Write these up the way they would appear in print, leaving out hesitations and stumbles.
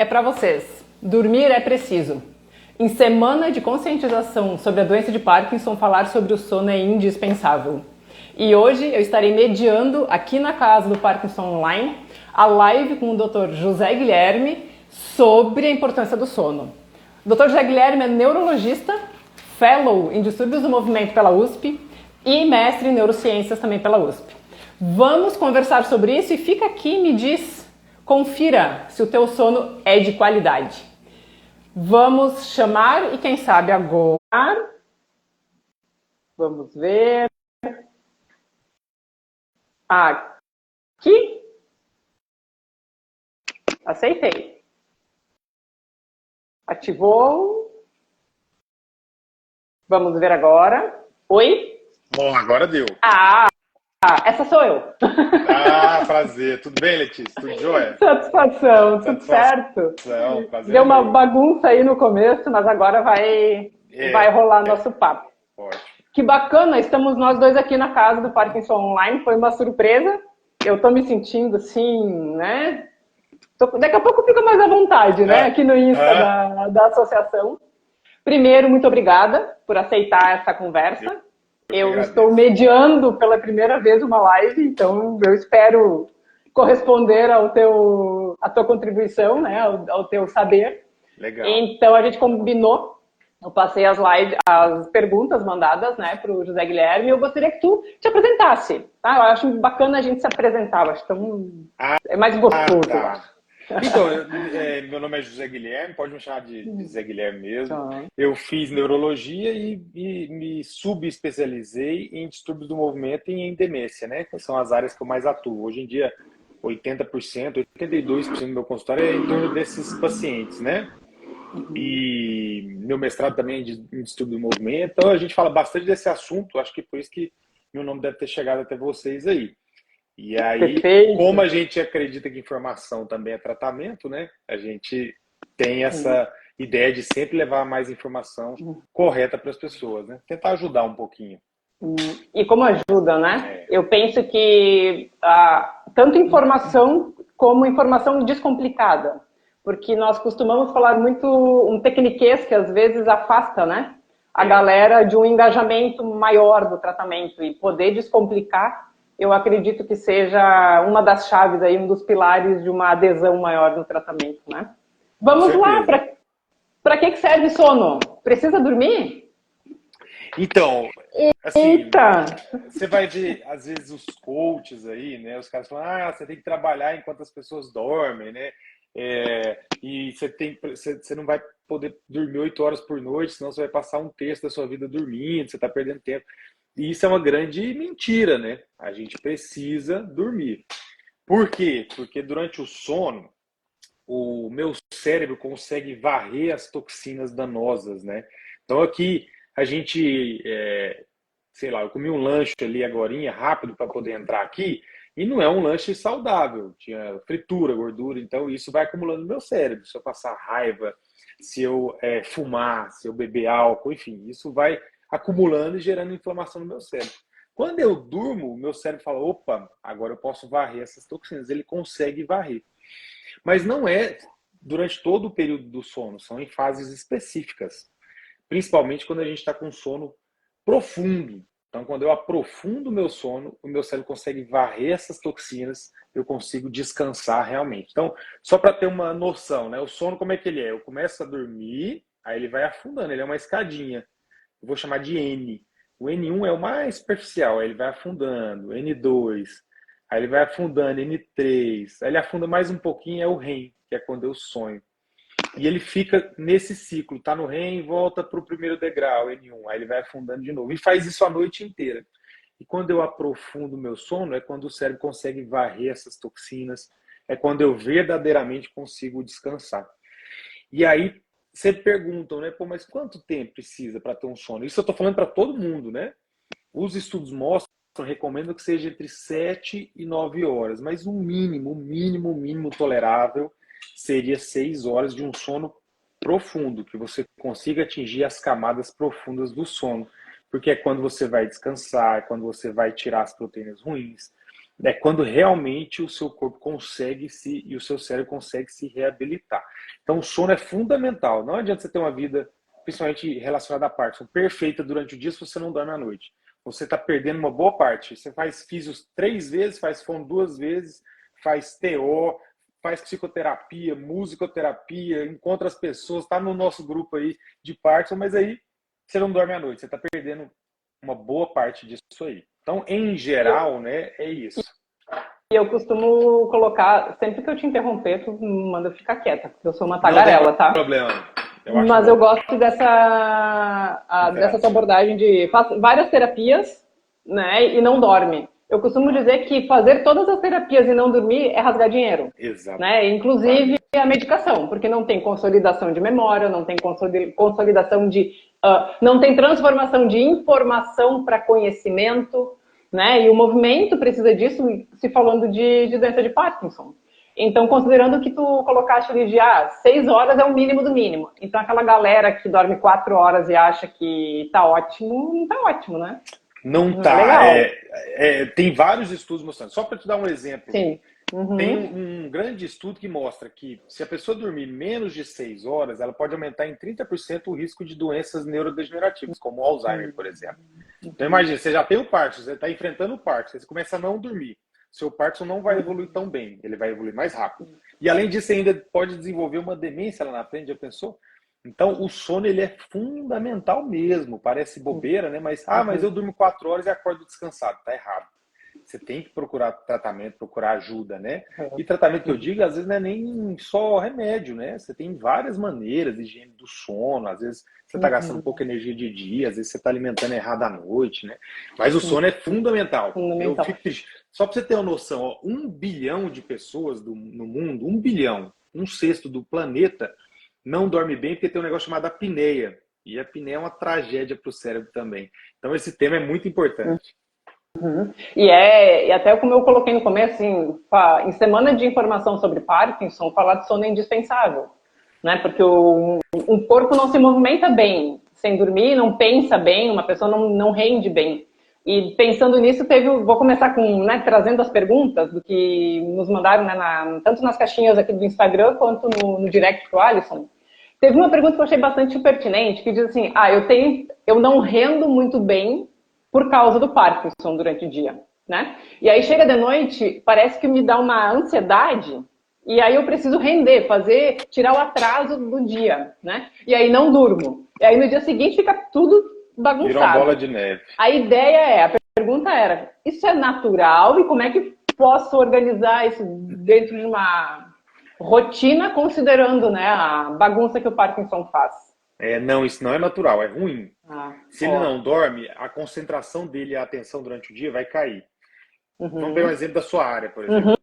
é para vocês. Dormir é preciso. Em semana de conscientização sobre a doença de Parkinson, falar sobre o sono é indispensável. E hoje eu estarei mediando aqui na casa do Parkinson Online a live com o Dr. José Guilherme sobre a importância do sono. O Dr. José Guilherme é neurologista, fellow em distúrbios do movimento pela USP e mestre em neurociências também pela USP. Vamos conversar sobre isso e fica aqui e me diz, confira se o teu sono é de qualidade. Vamos chamar e quem sabe agora, vamos ver, aqui, aceitei, ativou, vamos ver agora, oi? Bom, agora deu. Essa sou eu. Prazer. Tudo bem, Letícia? Tudo jóia? Satisfação, tudo certo? Prazer. Deu uma bagunça aí no começo, mas agora vai rolar nosso papo. Ótimo. Que bacana, estamos nós dois aqui na casa do Parkinson Online, foi uma surpresa. Eu tô me sentindo assim, né? Daqui a pouco fica mais à vontade, né? Aqui no Insta da associação. Primeiro, muito obrigada por aceitar essa conversa. Eu estou mediando pela primeira vez uma live, então eu espero corresponder à tua contribuição, né, ao teu saber. Legal. Então a gente combinou, eu passei as perguntas mandadas, né, para o José Guilherme, e eu gostaria que tu te apresentasse, tá? Eu acho bacana a gente se apresentar, eu acho tão é mais gostoso. Tá. Então, meu nome é José Guilherme, pode me chamar de José Guilherme mesmo. Eu fiz neurologia e me subespecializei em distúrbios do movimento e em demência, né? Que são as áreas que eu mais atuo. Hoje em dia, 80%, 82% do meu consultório é em torno desses pacientes, né? E meu mestrado também é em distúrbio do movimento. Então, a gente fala bastante desse assunto, acho que por isso que meu nome deve ter chegado até vocês aí. E aí, Perfeito. Como a gente acredita que informação também é tratamento, né? A gente tem essa ideia de sempre levar mais informação correta para as pessoas, né? Tentar ajudar um pouquinho. E como ajuda, né? Eu penso que tanto informação como informação descomplicada. Porque nós costumamos falar muito um tecniquez que às vezes afasta, né? A galera de um engajamento maior do tratamento e poder descomplicar. Eu acredito que seja uma das chaves aí, um dos pilares de uma adesão maior no tratamento, né? Vamos lá, para que serve sono? Precisa dormir? Então, assim, você vai ver, às vezes, os coaches aí, né? Os caras falam, você tem que trabalhar enquanto as pessoas dormem, né? E você não vai poder dormir 8 horas por noite, senão você vai passar um terço da sua vida dormindo, você está perdendo tempo. E isso é uma grande mentira, né? A gente precisa dormir. Por quê? Porque durante o sono, o meu cérebro consegue varrer as toxinas danosas, né? Então aqui a gente, sei lá, eu comi um lanche ali agorinha, rápido para poder entrar aqui, e não é um lanche saudável, tinha fritura, gordura, então isso vai acumulando no meu cérebro. Se eu passar raiva, se eu fumar, se eu beber álcool, enfim, isso vai acumulando e gerando inflamação no meu cérebro. Quando eu durmo, o meu cérebro fala, opa, agora eu posso varrer essas toxinas. Ele consegue varrer. Mas não é durante todo o período do sono, são em fases específicas. Principalmente quando a gente está com sono profundo. Então, quando eu aprofundo o meu sono, o meu cérebro consegue varrer essas toxinas, eu consigo descansar realmente. Então, só para ter uma noção, né? O sono, como é que ele é? Eu começo a dormir, aí ele vai afundando, ele é uma escadinha. Eu vou chamar de N. O N1 é o mais superficial, aí ele vai afundando, N2, aí ele vai afundando, N3, aí ele afunda mais um pouquinho, é o REM, que é quando eu sonho. E ele fica nesse ciclo, tá no REM e volta para o primeiro degrau, N1, aí ele vai afundando de novo. E faz isso a noite inteira. E quando eu aprofundo o meu sono, é quando o cérebro consegue varrer essas toxinas, é quando eu verdadeiramente consigo descansar. E aí, sempre perguntam, né? Pô, mas quanto tempo precisa para ter um sono? Isso eu estou falando para todo mundo, né? Os estudos recomendam que seja entre 7 e 9 horas, mas o mínimo tolerável seria 6 horas de um sono profundo, que você consiga atingir as camadas profundas do sono, porque é quando você vai descansar, é quando você vai tirar as proteínas ruins, é quando realmente o seu corpo consegue e o seu cérebro consegue se reabilitar. Então o sono é fundamental. Não adianta você ter uma vida, principalmente relacionada à Parkinson, perfeita durante o dia se você não dorme à noite. Você está perdendo uma boa parte. Você faz fisios 3 vezes, faz fono 2 vezes, faz TO, faz psicoterapia, musicoterapia, encontra as pessoas, está no nosso grupo aí de Parkinson, mas aí você não dorme à noite. Você está perdendo uma boa parte disso aí. Então, em geral, né, é isso. E eu costumo colocar, sempre que eu te interromper, tu manda eu ficar quieta, porque eu sou uma tagarela, tá? Não tem problema. Mas eu gosto dessa tua abordagem de faz várias terapias, né, e não dorme. Eu costumo dizer que fazer todas as terapias e não dormir é rasgar dinheiro. Exato. Né? Inclusive a medicação, porque não tem consolidação de memória, não tem consolidação de... não tem transformação de informação para conhecimento, né? E o movimento precisa disso, se falando de doença de Parkinson. Então, considerando que tu colocaste ali de 6 horas é o mínimo do mínimo. Então, aquela galera que dorme 4 horas e acha que tá ótimo, não tá ótimo, né? Não tá. Tem vários estudos mostrando. Só para te dar um exemplo. Sim. Uhum. Tem um grande estudo que mostra que se a pessoa dormir menos de 6 horas, ela pode aumentar em 30% o risco de doenças neurodegenerativas, como o Alzheimer, por exemplo. Então imagina, você já tem o Parkinson, você está enfrentando o Parkinson, você começa a não dormir. Seu Parkinson não vai evoluir tão bem, ele vai evoluir mais rápido. E além disso, você ainda pode desenvolver uma demência lá na frente, já pensou? Então o sono ele é fundamental mesmo, parece bobeira, né? Mas eu durmo 4 horas e acordo descansado, tá errado. Você tem que procurar tratamento, procurar ajuda, né? E tratamento que eu digo, às vezes não é nem só remédio, né? Você tem várias maneiras de higiene do sono, às vezes você está gastando pouca energia de dia, às vezes você está alimentando errado à noite, né? Mas o sono é fundamental. Eu fico triste. Só para você ter uma noção, ó, 1 bilhão de pessoas no mundo, 1 bilhão, 1/6 do planeta, não dorme bem porque tem um negócio chamado apneia. E a apneia é uma tragédia para o cérebro também. Então esse tema é muito importante. Uhum. E até como eu coloquei no começo, assim, em semana de informação sobre Parkinson, falar de sono é indispensável, né? Porque um corpo não se movimenta bem sem dormir, não pensa bem, uma pessoa não rende bem. E pensando nisso, vou começar com, né, trazendo as perguntas do que nos mandaram, né, tanto nas caixinhas aqui do Instagram quanto no direct pro Alisson. Teve uma pergunta que eu achei bastante pertinente, que diz assim, eu não rendo muito bem por causa do Parkinson durante o dia, né? E aí chega de noite, parece que me dá uma ansiedade, e aí eu preciso render, tirar o atraso do dia, né? E aí não durmo. E aí no dia seguinte fica tudo bagunçado. Virou uma bola de neve. A pergunta era, isso é natural e como é que posso organizar isso dentro de uma rotina, considerando, né, a bagunça que o Parkinson faz? Não, isso não é natural, é ruim. Se ele não dorme, a concentração dele e a atenção durante o dia vai cair. Vamos ver um exemplo da sua área, por exemplo.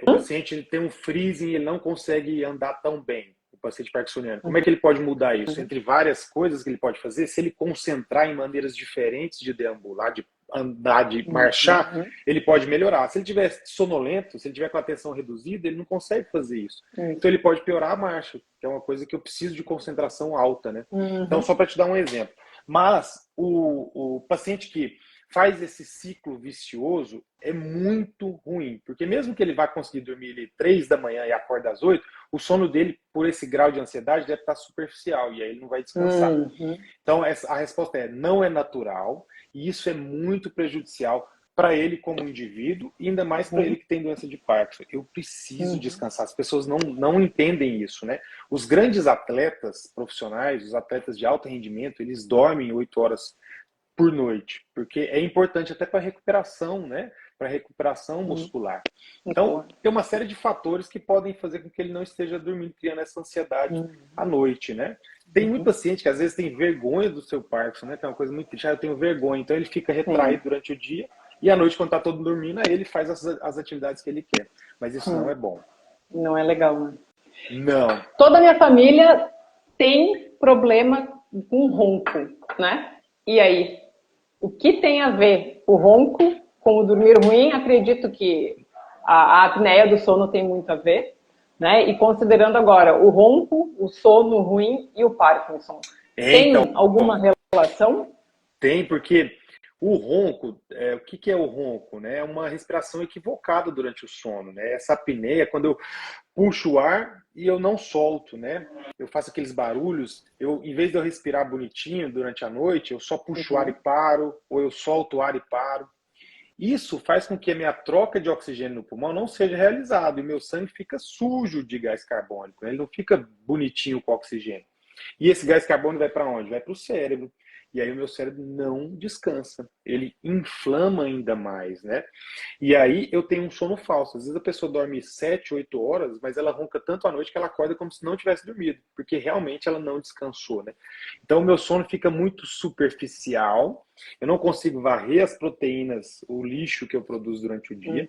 O paciente ele tem um freezing e ele não consegue andar tão bem, o paciente parkinsoniano. Como é que ele pode mudar isso? Entre várias coisas que ele pode fazer, se ele concentrar em maneiras diferentes de deambular, de andar, de marchar, ele pode melhorar. Se ele estiver sonolento, se ele estiver com a atenção reduzida, ele não consegue fazer isso. Então ele pode piorar a marcha, que é uma coisa que eu preciso de concentração alta, né? Então, só para te dar um exemplo. Mas o paciente que faz esse ciclo vicioso é muito ruim, porque mesmo que ele vá conseguir dormir 3 da manhã e acorde às 8, o sono dele, por esse grau de ansiedade, deve estar superficial, e aí ele não vai descansar. Então, a resposta não é natural, e isso é muito prejudicial para ele como indivíduo, e ainda mais para ele que tem doença de Parkinson. Eu preciso descansar. As pessoas não entendem isso, né? Os grandes atletas profissionais, os atletas de alto rendimento, eles dormem 8 horas por noite, porque é importante até para recuperação, né? Para recuperação muscular. Então, tem uma série de fatores que podem fazer com que ele não esteja dormindo, criando essa ansiedade à noite, né? Tem muito paciente que às vezes tem vergonha do seu Parkinson, né? Que é uma coisa muito triste, eu tenho vergonha. Então ele fica retraído durante o dia e à noite, quando está todo dormindo, aí ele faz as atividades que ele quer. Mas isso não é bom. Não é legal, né? Não. Toda a minha família tem problema com ronco, né? E aí, o que tem a ver o ronco com o dormir ruim? Acredito que a apneia do sono tem muito a ver, né? E considerando agora o ronco, o sono ruim e o Parkinson, tem alguma relação? Tem, porque O ronco, o que que é o ronco, né? É uma respiração equivocada durante o sono, né? Essa apneia é quando eu puxo o ar e eu não solto, né? Eu faço aqueles barulhos, em vez de eu respirar bonitinho durante a noite, eu só puxo o ar e paro, ou eu solto o ar e paro. Isso faz com que a minha troca de oxigênio no pulmão não seja realizada e o meu sangue fica sujo de gás carbônico, né? Ele não fica bonitinho com oxigênio. E esse gás carbônico vai para onde? Vai para o cérebro. E aí o meu cérebro não descansa. Ele inflama ainda mais, né? E aí eu tenho um sono falso. Às vezes a pessoa dorme 7, 8 horas, mas ela ronca tanto à noite que ela acorda como se não tivesse dormido, porque realmente ela não descansou, né? Então o meu sono fica muito superficial. Eu não consigo varrer as proteínas, o lixo que eu produzo durante o dia.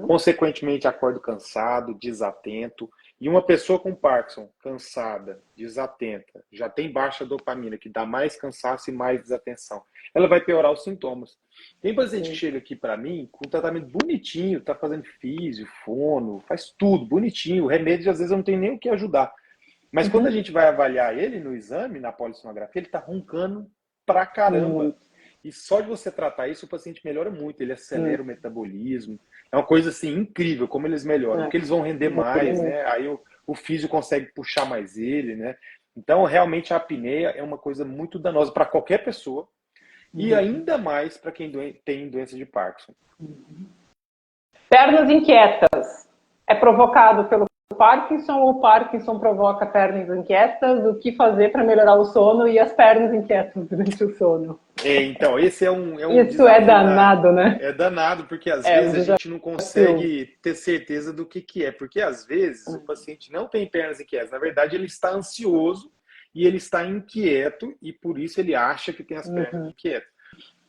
Consequentemente, acordo cansado, desatento. E uma pessoa com Parkinson, cansada, desatenta, já tem baixa dopamina, que dá mais cansaço e mais desatenção, ela vai piorar os sintomas. Tem paciente que chega aqui para mim com um tratamento bonitinho, tá fazendo físio, fono, faz tudo bonitinho. O remédio, às vezes, eu não tenho nem o que ajudar. Mas quando a gente vai avaliar ele no exame, na polissonografia, ele tá roncando pra caramba. E só de você tratar isso, o paciente melhora muito, ele acelera o metabolismo. É uma coisa assim incrível como eles melhoram, porque eles vão render mais, né? Aí o físio consegue puxar mais ele, né? Então, realmente a apneia é uma coisa muito danosa para qualquer pessoa e ainda mais para quem tem doença de Parkinson. Pernas inquietas. É provocado pelo Parkinson ou o Parkinson provoca pernas inquietas? O que fazer para melhorar o sono e as pernas inquietas durante o sono? Então, esse é Isso é danado, né? É danado, porque às vezes a gente não consegue ter certeza do que é. Porque às vezes o paciente não tem pernas inquietas. Na verdade, ele está ansioso e ele está inquieto e por isso ele acha que tem as pernas inquietas.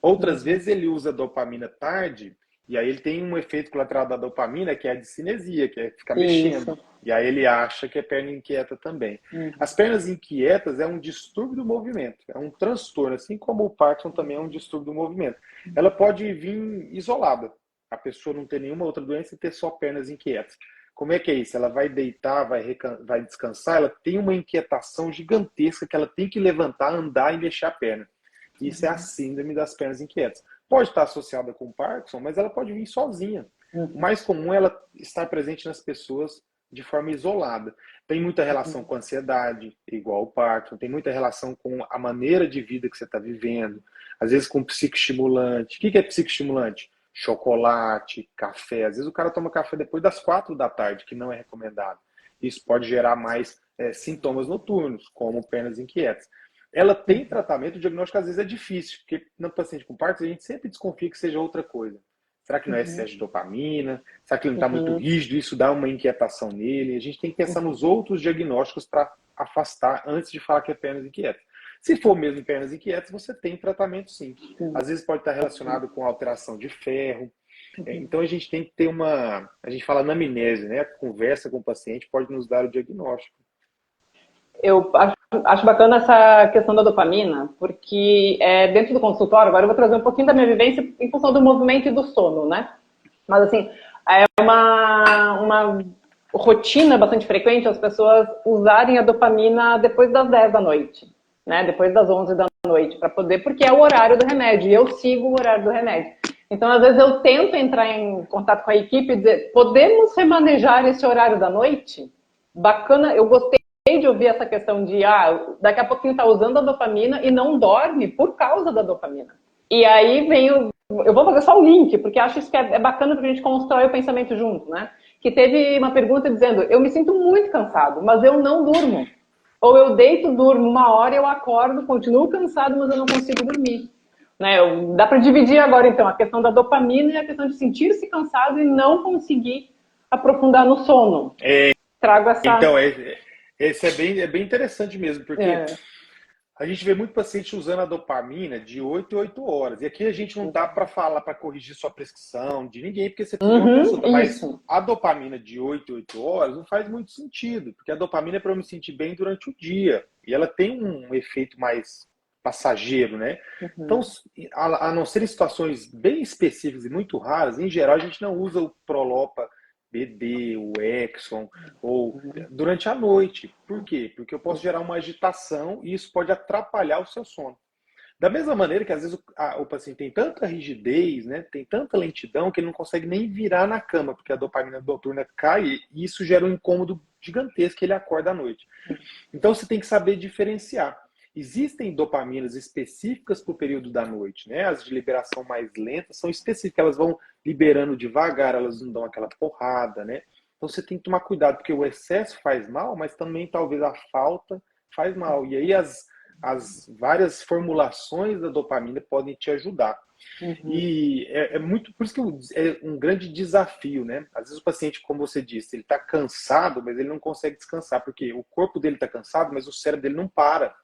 Outras vezes ele usa dopamina tarde e aí ele tem um efeito colateral da dopamina que é a discinesia, que é ficar mexendo. E aí ele acha que é perna inquieta também. As pernas inquietas é um distúrbio do movimento, é um transtorno, assim como o Parkinson também é um distúrbio do movimento. Ela pode vir isolada, a pessoa não ter nenhuma outra doença e ter só pernas inquietas. Como é que é isso? Ela vai deitar, vai descansar, ela tem uma inquietação gigantesca que ela tem que levantar, andar e mexer a perna. Isso é a síndrome das pernas inquietas. Pode estar associada com o Parkinson, mas ela pode vir sozinha. O mais comum é ela estar presente nas pessoas de forma isolada. Tem muita relação com ansiedade, igual o Parkinson, tem muita relação com a maneira de vida que você está vivendo, às vezes com psicoestimulante. O que é psicoestimulante? Chocolate, café. Às vezes o cara toma café depois das 4 da tarde, que não é recomendado. Isso pode gerar mais sintomas noturnos, como pernas inquietas. Ela tem tratamento, o diagnóstico às vezes é difícil, porque no paciente com Parkinson a gente sempre desconfia que seja outra coisa. Será que não é excesso de dopamina? Será que ele não está muito rígido? Isso dá uma inquietação nele? A gente tem que pensar nos outros diagnósticos para afastar antes de falar que é pernas inquietas. Se for mesmo pernas inquietas, você tem tratamento sim. Às vezes pode estar relacionado com alteração de ferro. Então a gente tem que ter a gente fala anamnese, né? A conversa com o paciente pode nos dar o diagnóstico. Eu acho bacana essa questão da dopamina, porque dentro do consultório, agora eu vou trazer um pouquinho da minha vivência em função do movimento e do sono, né? Mas assim, é uma rotina bastante frequente as pessoas usarem a dopamina depois das 10 da noite, né? Depois das 11 da noite, para poder, porque é o horário do remédio, e eu sigo o horário do remédio. Então, às vezes eu tento entrar em contato com a equipe e dizer, podemos remanejar esse horário da noite? Bacana, eu gostei de ouvir essa questão de, daqui a pouquinho tá usando a dopamina e não dorme por causa da dopamina. E aí vem eu vou fazer só o link, porque acho isso que é bacana porque a gente constrói o pensamento junto, né? Que teve uma pergunta dizendo, eu me sinto muito cansado, mas eu não durmo. Ou eu deito, durmo 1 hora, eu acordo, continuo cansado, mas eu não consigo dormir. Né? Dá para dividir agora, então, a questão da dopamina e a questão de sentir-se cansado e não conseguir aprofundar no sono. Trago essa... Então, esse é bem interessante mesmo, porque a gente vê muito paciente usando a dopamina de 8 em 8 horas. E aqui a gente não tá para falar, para corrigir sua prescrição de ninguém, porque você precisa de uma consulta. Mas a dopamina de 8 em 8 horas não faz muito sentido, porque a dopamina é para eu me sentir bem durante o dia. E ela tem um efeito mais passageiro, né? Então, a não ser em situações bem específicas e muito raras, em geral a gente não usa o Prolopa BD, o Exxon, ou durante a noite. Por quê? Porque eu posso gerar uma agitação e isso pode atrapalhar o seu sono. Da mesma maneira que às vezes o paciente tem tanta rigidez, né, tem tanta lentidão que ele não consegue nem virar na cama, porque a dopamina noturna cai e isso gera um incômodo gigantesco que ele acorda à noite. Então você tem que saber diferenciar. Existem dopaminas específicas para o período da noite, né? As de liberação mais lenta são específicas, elas vão liberando devagar, elas não dão aquela porrada, né? Então você tem que tomar cuidado, porque o excesso faz mal, mas também talvez a falta faz mal. E aí as várias formulações da dopamina podem te ajudar. E é muito, por isso que é um grande desafio, né? Às vezes o paciente, como você disse, ele está cansado, mas ele não consegue descansar, porque o corpo dele está cansado, mas o cérebro dele não para.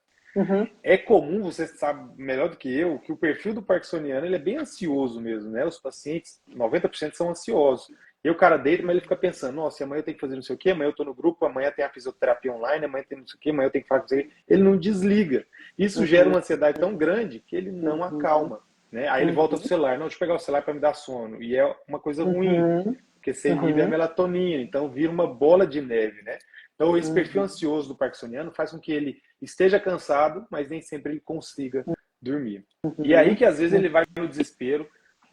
É comum, você sabe melhor do que eu, que o perfil do parkinsoniano ele é bem ansioso mesmo, né? Os pacientes, 90% são ansiosos. E o cara deita, mas ele fica pensando, nossa, amanhã eu tenho que fazer não sei o quê, amanhã eu tô no grupo, amanhã tem a fisioterapia online, amanhã tem não sei o quê, amanhã eu tenho que fazer não sei o quê. Ele não desliga. Isso gera uma ansiedade tão grande que ele não acalma, né? Aí ele volta pro celular, não, deixa eu pegar o celular para me dar sono. E é uma coisa ruim, porque você inibe a melatonina, então vira uma bola de neve, né? Então, esse perfil ansioso do parkinsoniano faz com que ele esteja cansado, mas nem sempre ele consiga dormir. E aí que, às vezes, ele vai no desespero,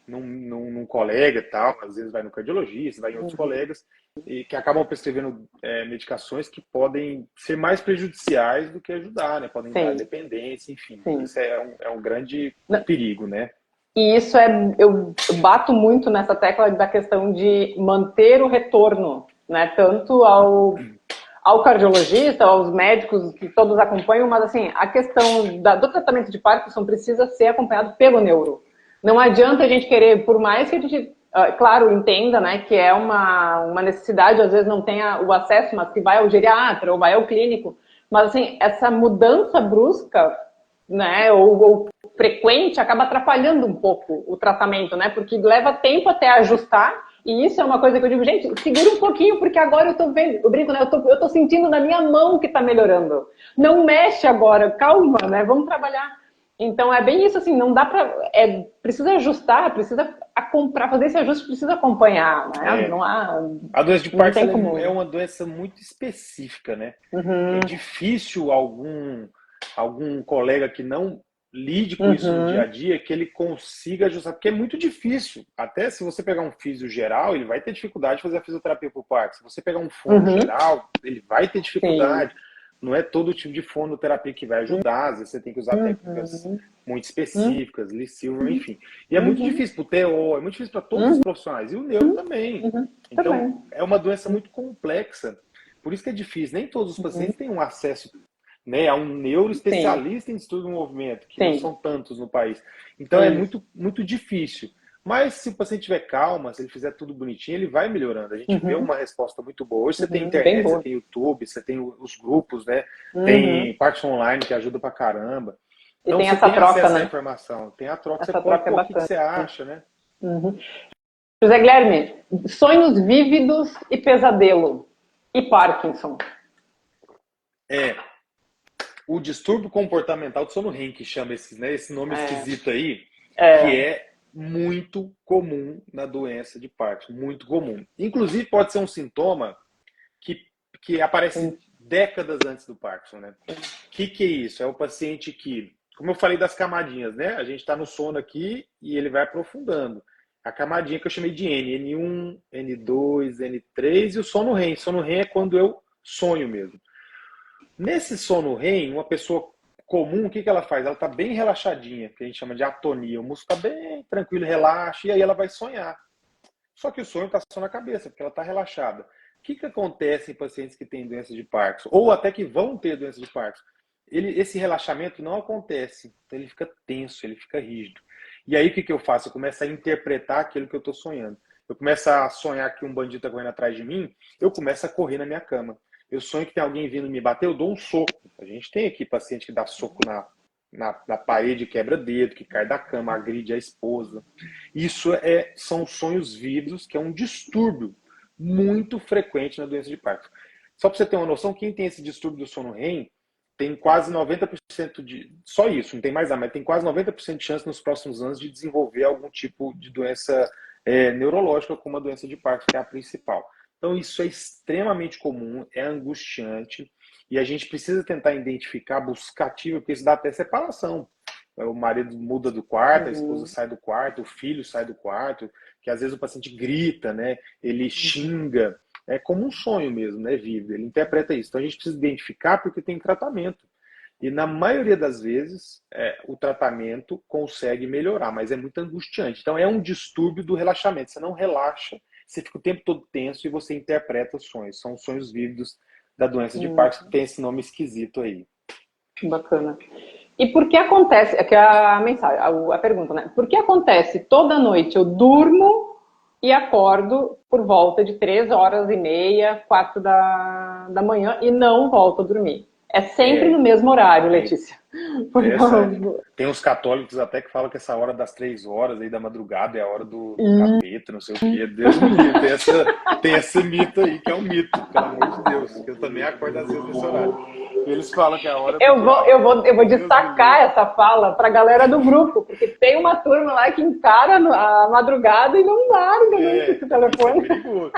num colega e tal, às vezes vai no cardiologista, vai em outros colegas, e que acabam prescrevendo medicações que podem ser mais prejudiciais do que ajudar, né? Podem dar dependência, enfim. Isso é um grande perigo, né? E isso eu bato muito nessa tecla da questão de manter o retorno, né? Tanto ao cardiologista, aos médicos que todos acompanham, mas assim, a questão do tratamento de Parkinson precisa ser acompanhado pelo neuro. Não adianta a gente querer, por mais que a gente, claro, entenda, né, que é uma necessidade, às vezes não tenha o acesso, mas que vai ao geriatra ou vai ao clínico, mas assim, essa mudança brusca, né, ou frequente, acaba atrapalhando um pouco o tratamento, né, porque leva tempo até ajustar. E isso é uma coisa que eu digo, gente, segura um pouquinho, porque agora eu tô vendo, eu brinco, né? Eu tô sentindo na minha mão que tá melhorando. Não mexe agora, calma, né? Vamos trabalhar. Então é bem isso, assim, não dá pra. Precisa ajustar, precisa comprar, fazer esse ajuste, precisa acompanhar, né? Não há. A doença de Parkinson é uma doença muito específica, né? É difícil algum colega que não lide com isso no dia a dia, que ele consiga ajustar, porque é muito difícil. Até se você pegar um físio geral, ele vai ter dificuldade de fazer a fisioterapia por Parkinson. Se você pegar um fono geral, ele vai ter dificuldade. Sim. Não é todo tipo de fonoterapia que vai ajudar, às vezes você tem que usar técnicas muito específicas, Lee Silver, enfim. E é muito difícil para o TO, é muito difícil para todos os profissionais, e o neuro também. Então, é uma doença muito complexa. Por isso que é difícil. Nem todos os pacientes têm um acesso, né, a um neuroespecialista em estudo do movimento, que não são tantos no país. Então é muito, muito difícil. Mas se o paciente tiver calma, se ele fizer tudo bonitinho, ele vai melhorando. A gente vê uma resposta muito boa. Hoje você tem internet, você tem YouTube, você tem os grupos, né? Tem Parkinson Online que ajuda pra caramba. Então e tem você essa tem troca, acesso né? à informação. Tem a troca, Essa você pode troca pôr o que você acha, né? José Guilherme, sonhos vívidos e pesadelo. E Parkinson? O distúrbio comportamental do sono REM, que chama esse nome esquisito aí, que é muito comum na doença de Parkinson, muito comum. Inclusive pode ser um sintoma que aparece décadas antes do Parkinson, né? Que é isso? É o paciente que, como eu falei das camadinhas, né? A gente está no sono aqui e ele vai aprofundando. A camadinha que eu chamei de N1, N2, N3 e o sono REM. Sono REM é quando eu sonho mesmo. Nesse sono REM, uma pessoa comum, o que ela faz? Ela está bem relaxadinha, que a gente chama de atonia. O músculo está bem tranquilo, relaxa, e aí ela vai sonhar. Só que o sonho está só na cabeça, porque ela está relaxada. O que acontece em pacientes que têm doença de Parkinson, ou até que vão ter doença de Parkinson? Esse relaxamento não acontece, então ele fica tenso, ele fica rígido. E aí o que eu faço? Eu começo a interpretar aquilo que eu estou sonhando. Eu começo a sonhar que um bandido está correndo atrás de mim, eu começo a correr na minha cama. Eu sonho que tem alguém vindo me bater, eu dou um soco. A gente tem aqui paciente que dá soco na parede, quebra dedo, que cai da cama, agride a esposa. Isso são sonhos vívidos, que é um distúrbio muito frequente na doença de Parkinson. Só para você ter uma noção, quem tem esse distúrbio do sono REM tem quase 90% de... Só isso, não tem mais nada, mas tem quase 90% de chance nos próximos anos de desenvolver algum tipo de doença neurológica, como a doença de Parkinson, que é a principal. Então isso é extremamente comum, é angustiante, e a gente precisa tentar identificar, buscar ativo, porque isso dá até separação. o marido muda do quarto, a esposa sai do quarto, o filho sai do quarto, que às vezes o paciente grita, né? Ele xinga. É como um sonho mesmo, né? Vívido. Ele interpreta isso. Então a gente precisa identificar porque tem tratamento. E na maioria das vezes, o tratamento consegue melhorar, mas é muito angustiante. Então é um distúrbio do relaxamento. Você não relaxa, você fica o tempo todo tenso e você interpreta os sonhos. São os sonhos vívidos da doença de Parkinson, que tem esse nome esquisito aí. Bacana. E por que acontece, aqui é a mensagem, a pergunta, né? Por que acontece toda noite eu durmo e acordo por volta de 3h30, 4 da manhã e não volto a dormir? É sempre no mesmo horário, Letícia. Tem uns católicos até que falam que essa hora das 3 horas aí da madrugada é a hora do capeta, não sei o quê. Deus me livre, tem esse mito aí, que é um mito, pelo amor de Deus. Que eu também acordo às vezes nesse horário. Eles falam que é a hora... Eu vou destacar essa fala pra galera do grupo, porque tem uma turma lá que encara a madrugada e não larga esse telefone. Isso é perigoso.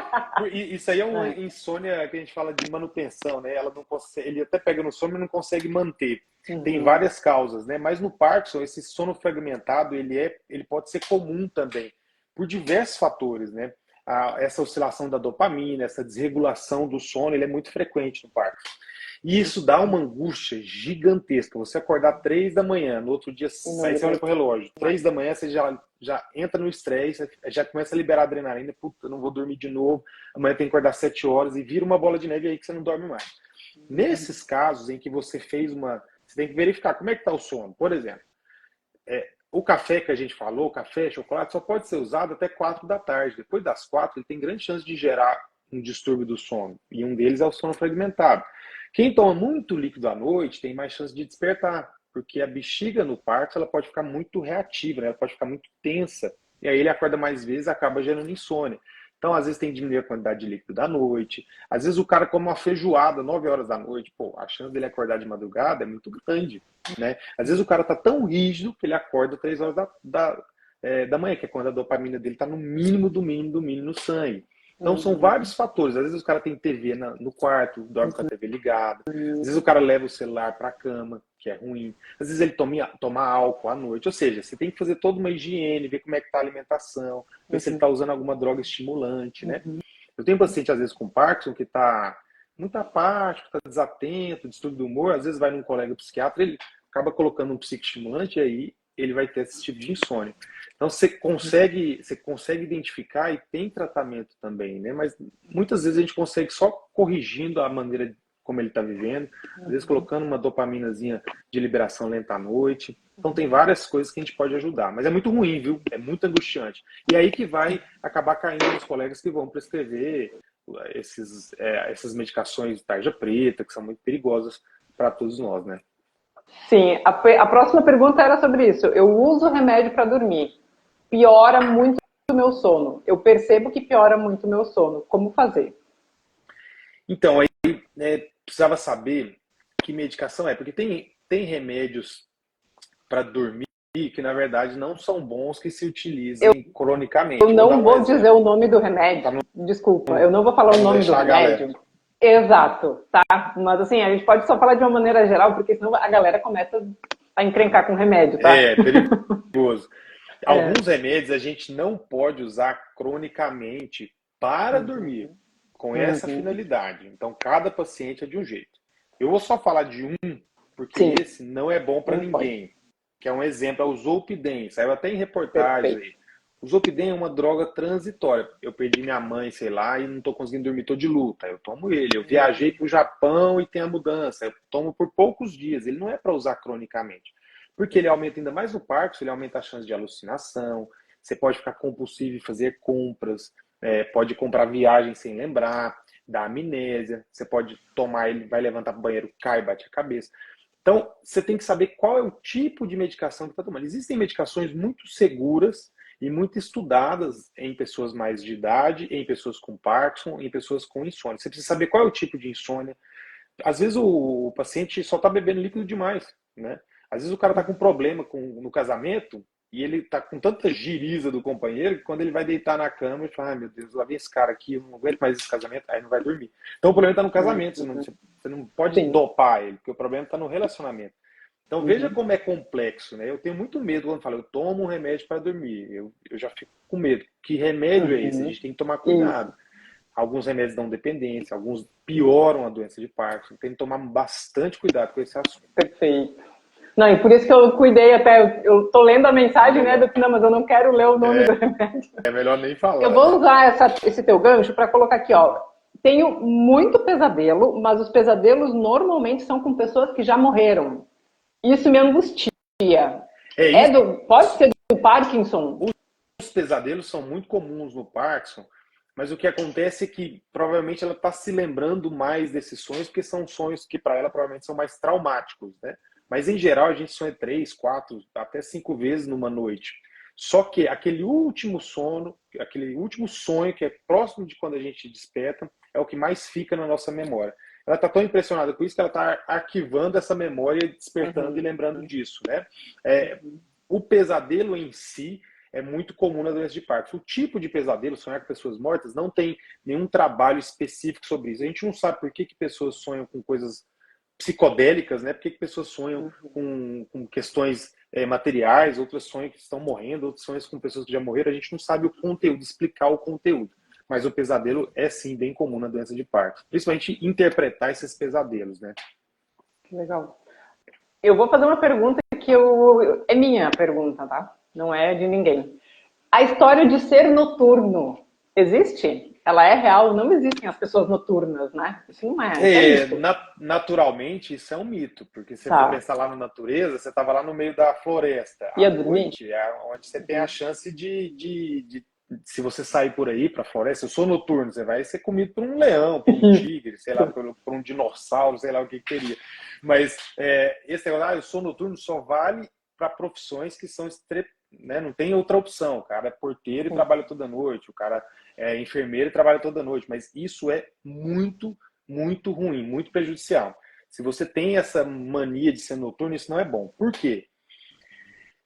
Isso aí é uma insônia que a gente fala de manutenção, né? Ela não consegue, ele até pega no sono, mas não consegue manter. Tem várias causas, né? Mas no Parkinson, esse sono fragmentado, ele pode ser comum também, por diversos fatores, né? Essa oscilação da dopamina, essa desregulação do sono, ele é muito frequente no Parkinson. E isso dá uma angústia gigantesca. Você acordar 3 da manhã, no outro dia, aí você olha pro relógio, 3 da manhã, você já entra no estresse, já começa a liberar adrenalina, puta, eu não vou dormir de novo, amanhã tem que acordar 7 horas, e vira uma bola de neve aí que você não dorme mais. Nesses casos em que você você tem que verificar como é que está o sono. Por exemplo, o café que a gente falou, café, chocolate, só pode ser usado até 4 da tarde. Depois das 4, ele tem grande chance de gerar um distúrbio do sono. E um deles é o sono fragmentado. Quem toma muito líquido à noite tem mais chance de despertar, porque a bexiga no Parkinson ela pode ficar muito reativa, né? Ela pode ficar muito tensa. E aí ele acorda mais vezes e acaba gerando insônia. Então, às vezes, tem que diminuir a quantidade de líquido da noite. Às vezes, o cara come uma feijoada 9 horas da noite. Pô, a chance dele acordar de madrugada é muito grande, né? Às vezes, o cara tá tão rígido que ele acorda 3 horas da manhã, que é quando a dopamina dele tá no mínimo do mínimo do mínimo no sangue. Então, são vários fatores. Às vezes, o cara tem TV no quarto, dorme com a TV ligada. Às vezes, o cara leva o celular para a cama, que é ruim. Às vezes, ele toma álcool à noite. Ou seja, você tem que fazer toda uma higiene, ver como é que está a alimentação, ver se ele está usando alguma droga estimulante, né? Eu tenho paciente, às vezes, com Parkinson, que está muito apático, está desatento, distúrbio do humor. Às vezes, vai num colega psiquiatra, ele acaba colocando um psicoestimulante e aí ele vai ter esse tipo de insônia. Então, você consegue identificar e tem tratamento também, né? Mas muitas vezes a gente consegue só corrigindo a maneira como ele está vivendo, às vezes colocando uma dopaminazinha de liberação lenta à noite. Então, tem várias coisas que a gente pode ajudar. Mas é muito ruim, viu? É muito angustiante. E aí que vai acabar caindo nos colegas que vão prescrever essas medicações de tarja preta, que são muito perigosas para todos nós, né? Sim, a próxima pergunta era sobre isso. Eu uso remédio para dormir. Piora muito o meu sono. Eu percebo que piora muito o meu sono. Como fazer? Então, aí precisava saber que medicação é. Porque tem remédios para dormir que, na verdade, não são bons que se utilizem cronicamente. Eu não vou dizer o nome do remédio. Desculpa, eu não vou falar o nome do remédio. Exato, tá? Mas assim, a gente pode só falar de uma maneira geral, porque senão a galera começa a encrencar com remédio, tá? É, perigoso. Alguns remédios a gente não pode usar cronicamente para dormir, com essa finalidade. Então, cada paciente é de um jeito. Eu vou só falar de um, porque esse não é bom para ninguém. Que é um exemplo, é o Zolpidem. Saiu até em reportagem aí. O Zolpidem é uma droga transitória. Eu perdi minha mãe, sei lá, e não estou conseguindo dormir, estou de luta. Eu tomo ele. Eu viajei para o Japão e tem a mudança. Eu tomo por poucos dias. Ele não é para usar cronicamente. Porque ele aumenta ainda mais no Parkinson, ele aumenta a chance de alucinação. Você pode ficar compulsivo e fazer compras. Pode comprar viagem sem lembrar. Dá amnésia. Você pode tomar ele, vai levantar para o banheiro, cai, bate a cabeça. Então, você tem que saber qual é o tipo de medicação que está tomando. Existem medicações muito seguras e muito estudadas em pessoas mais de idade, em pessoas com Parkinson, em pessoas com insônia. Você precisa saber qual é o tipo de insônia. Às vezes o paciente só está bebendo líquido demais, né? Às vezes o cara está com problema no casamento e ele está com tanta giriza do companheiro que quando ele vai deitar na cama, ele fala, ai meu Deus, lá vem esse cara aqui, eu não aguento mais esse casamento, aí não vai dormir. Então o problema está no casamento, você não pode dopar ele, porque o problema está no relacionamento. Então veja como é complexo, né? Eu tenho muito medo quando falo, eu tomo um remédio para dormir. Eu já fico com medo. Que remédio é esse? A gente tem que tomar cuidado. Alguns remédios dão dependência, alguns pioram a doença de Parkinson. Tem que tomar bastante cuidado com esse assunto. Perfeito. Não, e por isso que eu cuidei até, eu tô lendo a mensagem, né, não, mas eu não quero ler o nome do remédio. É melhor nem falar. Eu vou usar esse teu gancho para colocar aqui, ó. Tenho muito pesadelo, mas os pesadelos normalmente são com pessoas que já morreram. Isso me angustia. Pode ser do Parkinson? Os pesadelos são muito comuns no Parkinson, mas o que acontece é que provavelmente ela está se lembrando mais desses sonhos, porque são sonhos que para ela provavelmente são mais traumáticos, né? Mas em geral a gente sonha 3, 4, até 5 vezes numa noite. Só que aquele último sono, aquele último sonho que é próximo de quando a gente desperta, é o que mais fica na nossa memória. Ela está tão impressionada com isso que ela está arquivando essa memória, despertando e lembrando disso, né? O pesadelo em si é muito comum na doença de Parkinson. O tipo de pesadelo, sonhar com pessoas mortas, não tem nenhum trabalho específico sobre isso. A gente não sabe por que pessoas sonham com coisas psicodélicas, né? Por que pessoas sonham com questões materiais, outras sonham que estão morrendo, outras sonham com pessoas que já morreram. A gente não sabe o conteúdo, explicar o conteúdo. Mas o pesadelo é sim bem comum na doença de Parkinson. Principalmente interpretar esses pesadelos, né? Que legal. Eu vou fazer uma pergunta que é minha pergunta, tá? Não é de ninguém. A história de ser noturno existe? Ela é real? Não existem as pessoas noturnas, né? Isso não é. Naturalmente, isso é um mito, porque você vai pensar lá na natureza, você estava lá no meio da floresta. Ia dormir? É onde você tem a chance de se você sair por aí para a floresta, eu sou noturno, você vai ser comido por um leão, por um tigre, sei lá, por um dinossauro, sei lá o que queria. Mas esse negócio, eu sou noturno, só vale para profissões que são né? Não tem outra opção. O cara é porteiro e trabalha toda noite, o cara é enfermeiro e trabalha toda noite, mas isso é muito, muito ruim, muito prejudicial. Se você tem essa mania de ser noturno, isso não é bom. Por quê?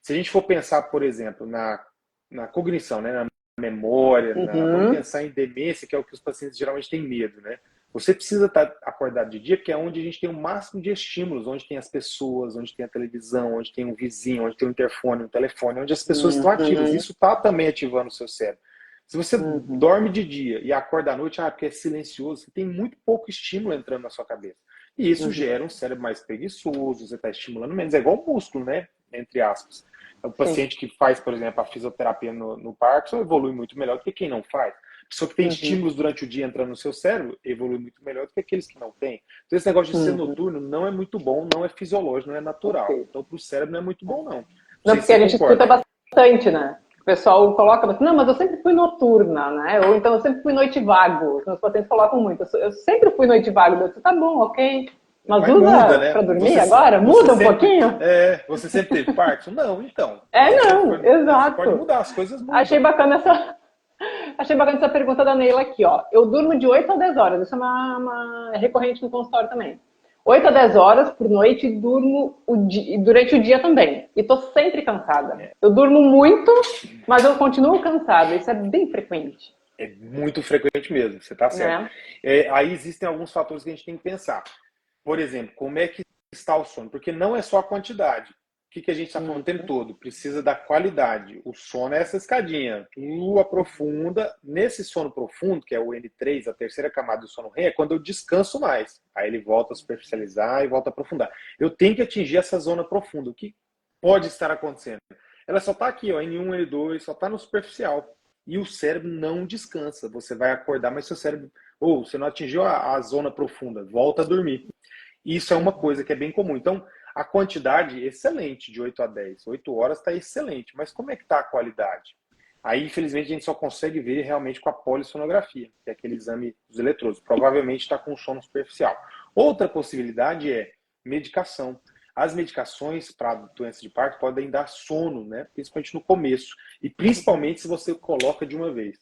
Se a gente for pensar, por exemplo, na cognição, né? Na memória, vamos pensar em demência, que é o que os pacientes geralmente têm medo, né? Você precisa estar acordado de dia, que é onde a gente tem o máximo de estímulos, onde tem as pessoas, onde tem a televisão, onde tem um vizinho, onde tem um interfone, um telefone, onde as pessoas estão ativas. Isso está também ativando o seu cérebro. Se você dorme de dia e acorda à noite, porque é silencioso, você tem muito pouco estímulo entrando na sua cabeça. E isso gera um cérebro mais preguiçoso, você está estimulando menos. É igual o músculo, né? Entre aspas. O paciente que faz, por exemplo, a fisioterapia no Parkinson evolui muito melhor do que quem não faz. A pessoa que tem estímulos durante o dia entrando no seu cérebro evolui muito melhor do que aqueles que não têm. Então, esse negócio de ser noturno não é muito bom, não é fisiológico, não é natural. Então, para o cérebro não é muito bom, não. Não, porque a gente escuta bastante, né? O pessoal coloca, não, mas eu sempre fui noturna, né? Ou então eu sempre fui noite-vago. Os pacientes colocam muito. Eu sempre fui noite-vago. Eu disse, tá bom, ok. Mas usa muda, né? Pra dormir agora? Muda um pouquinho? Você sempre teve Parkinson? Não, então. Exato. Pode mudar, as coisas mudam. Achei bacana essa pergunta da Neila aqui, ó. Eu durmo de 8 a 10 horas. Isso é recorrente no consultório também. 8 a 10 horas por noite e durmo durante o dia também. E tô sempre cansada. Eu durmo muito, mas eu continuo cansada. Isso é bem frequente. É muito frequente mesmo, você tá certo. Aí existem alguns fatores que a gente tem que pensar. Por exemplo, como é que está o sono? Porque não é só a quantidade. O que a gente está falando o tempo todo? Precisa da qualidade. O sono é essa escadinha. Tu aprofunda. Nesse sono profundo, que é o N3, a terceira camada do sono REM, é quando eu descanso mais. Aí ele volta a superficializar e volta a aprofundar. Eu tenho que atingir essa zona profunda. O que pode estar acontecendo? Ela só está aqui, ó, N1, N2, só está no superficial. E o cérebro não descansa. Você vai acordar, mas seu cérebro... você não atingiu a zona profunda. Volta a dormir. Isso é uma coisa que é bem comum. Então, a quantidade excelente de 8 a 10. 8 horas está excelente. Mas como é que está a qualidade? Aí, infelizmente, a gente só consegue ver realmente com a polissonografia, que é aquele exame dos eletrodos. Provavelmente está com sono superficial. Outra possibilidade é medicação. As medicações para doença de Parkinson podem dar sono, né? Principalmente no começo. E principalmente se você coloca de uma vez.